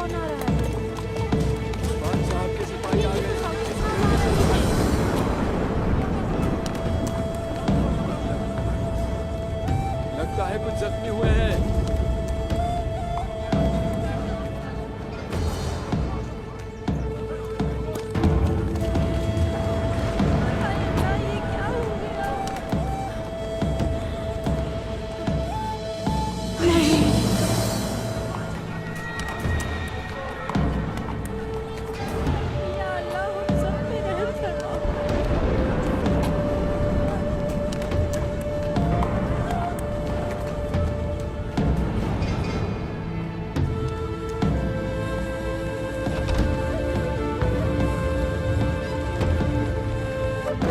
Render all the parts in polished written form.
कौन आ रहा है? उस्मान साहब के सिपाही आ गए। लगता है कुछ जख्मी हुए हैं। ये क्या हो गया? या अल्लाह, हम सब पे रहम फरमा।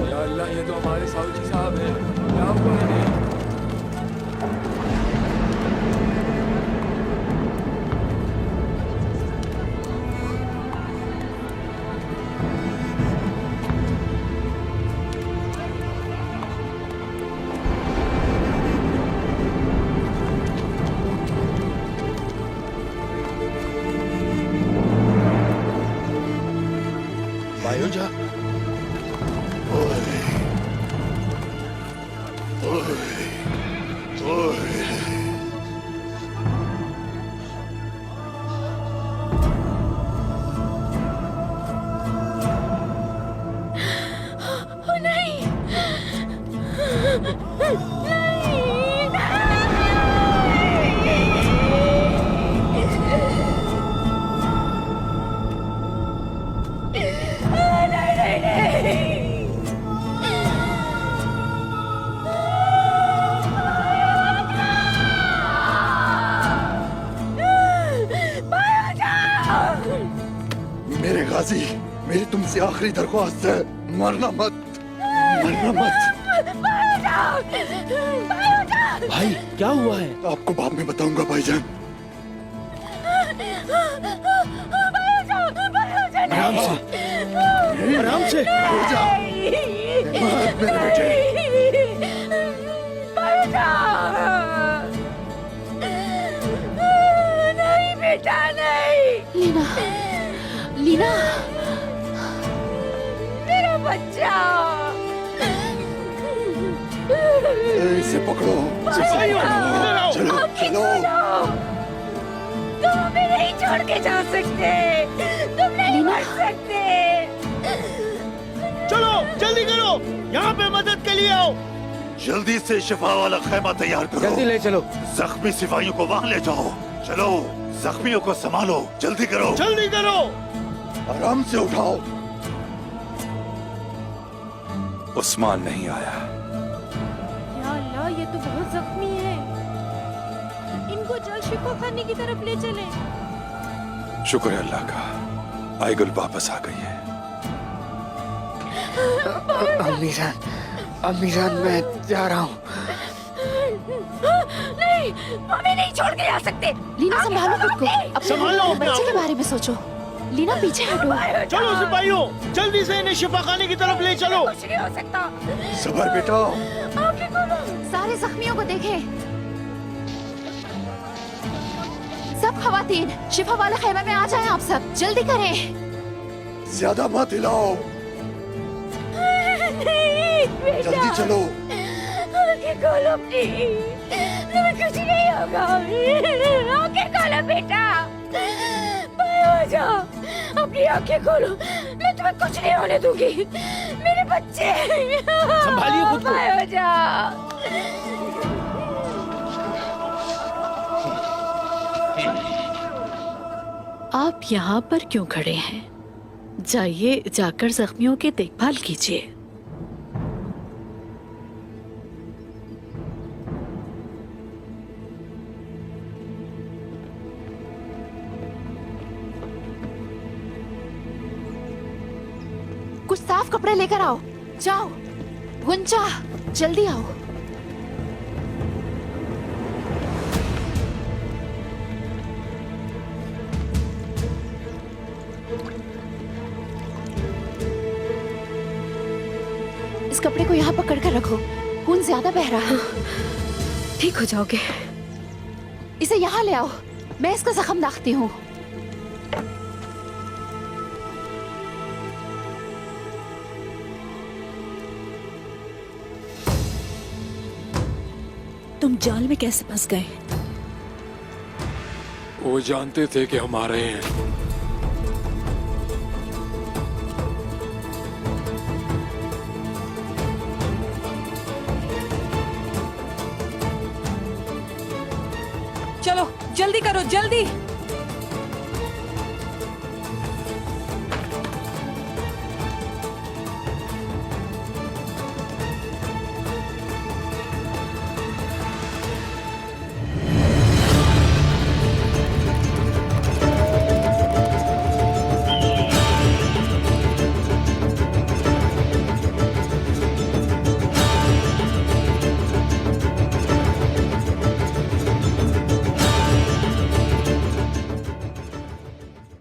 या अल्लाह, ये तो हमारे साउजी साहब हैं। क्या हुआ इन्हें? भाईजा ओ नहीं, मेरे गाजी, मेरी तुमसे आखिरी दरख्वास्त है, मरना मत, मरना मत। भाई क्या हुआ है? आपको बाद में बताऊंगा भाईजान। आराम से, आराम से। जा, मत मेरे बेटे। नहीं बेटा, नहीं। लीना, लीना, मेरा बच्चा। इसे पकड़ो, चलो चलो। तुम हमें नहीं छोड़ के जा सकते, तुम नहीं मर सकते। चलो जल्दी करो, यहाँ पे मदद के लिए आओ। जल्दी से शिफा वाला खैमा तैयार करो। जल्दी ले चलो, जख्मी सिपाहियों को वहाँ ले जाओ। चलो, जख्मियों को संभालो, जल्दी करो, जल्दी करो। आराम से उठाओ। उस्मान नहीं आया। या अल्लाह, ये तो बहुत जख्मी है। इनको जल्द शिफा खाने की तरफ ले चले। शुक्र है अल्लाह का, आईगुल वापस आ गई है। अम्मीजान मैं जा रहा हूँ। नहीं, हमें नहीं छोड़ के जा सकते। लीना संभालो खुद को, अपने संभालो अपने बच्चे आप के बारे में सोचो। लीना पीछे हटो। चलो सिपाहियों, जल्दी से इन्हें शिफा खाने की तरफ ले चलो। कुछ नहीं हो सकता। सबर बेटा। आंखें खोलो। सारे जख्मियों को देखें। सब खवातीन शिफा वाले खेमे में आ जाएं, आप सब जल्दी करें। ज्यादा मत हिलाओ, नहीं बेटा, जल्दी चलो। आंखें खोलो प्लीज, तुम्हें कुछ नहीं होगा। आंखें खोलो बेटा, हो जाओ, अपनी आंखें खोलो। मैं तुम्हें कुछ नहीं होने दूंगी, मेरे बच्चे। संभालिए खुद को। हो जाओ। आप यहाँ पर क्यों खड़े हैं? जाइए, जाकर जख्मियों की देखभाल कीजिए। कुछ साफ कपड़े लेकर आओ। जाओ गुंजा, जल्दी आओ। इस कपड़े को यहाँ पकड़ कर रखो, खून ज्यादा बह रहा है। ठीक हो जाओगे। इसे यहाँ ले आओ, मैं इसका जख्म दागती हूँ। तुम जाल में कैसे फंस गए? वो जानते थे कि हम आ रहे हैं। चलो जल्दी करो, जल्दी।